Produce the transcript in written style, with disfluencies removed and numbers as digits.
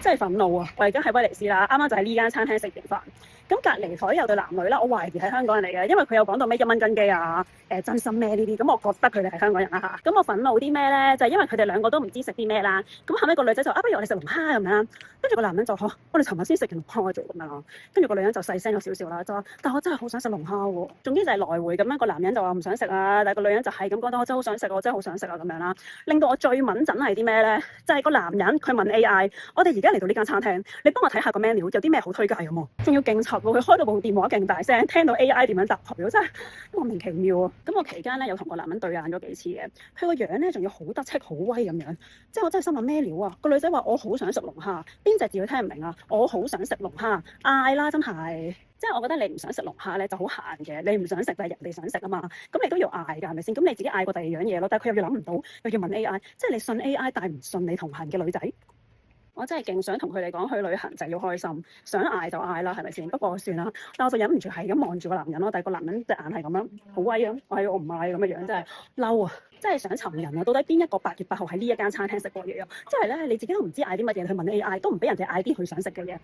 真係憤怒啊！我而家喺威尼斯啦，啱啱就喺呢間餐廳食完飯。咁隔離台有對男女啦，我懷疑係香港人嚟嘅，因為佢有講到咩1蚊斤雞啊，真心咩呢啲，咁我覺得佢哋係香港人啦嚇。咁我憤怒啲咩咧？就係因為佢哋兩個都唔知食啲咩啦。咁後尾個女仔就不如我哋食龍蝦咁樣。跟住個男人就我哋尋日先食完龍蝦做咁樣啦。跟住個女人就細聲咗少少啦，就話但我真係好想食龍蝦喎。總之就係來回咁樣，個男人就話唔想食啊，但係個女人就係咁講到我真係好想食，我真係好想食啊咁樣啦。令到我最敏陣係啲咩咧？就係個男人佢問 AI，我哋而家嚟到呢間餐廳，你幫我睇下個 menu 有啲咩好推介咁喎？仲要勁柒喎，佢開到部電話勁大聲，聽到 AI 點樣答佢，真係莫名其妙啊！咁我期間咧有同個男人對眼咗幾次嘅，佢個樣咧仲要好得戚好威咁樣，即係我真係心諗咩料啊！個女仔話我好想食龍蝦，邊隻字佢聽唔明啊？我好想食龍蝦，嗌啦真係。即係我覺得你唔想食龍蝦咧就好閒嘅，你唔想食但係人哋想食啊嘛，咁你都要嗌㗎係咪先？咁你自己嗌過第二樣嘢咯，但係佢又要諗唔到，又要問 AI，即係你信 AI 但係唔信你同行嘅女仔。我真係勁想同佢哋講去旅行就係要開心，想嗌就嗌啦，係咪先？不過算啦，但我就忍唔住係咁望住個男人咯。但係個男人隻眼係咁樣好威啊！我唔嗌咁嘅樣，真係嬲啊！真係想尋人啊！到底邊一個8月8號喺呢一間餐廳食過嘢啊？即係咧你自己都唔知嗌啲乜嘢，去問 AI 都唔俾人哋嗌啲佢想食嘅嘢。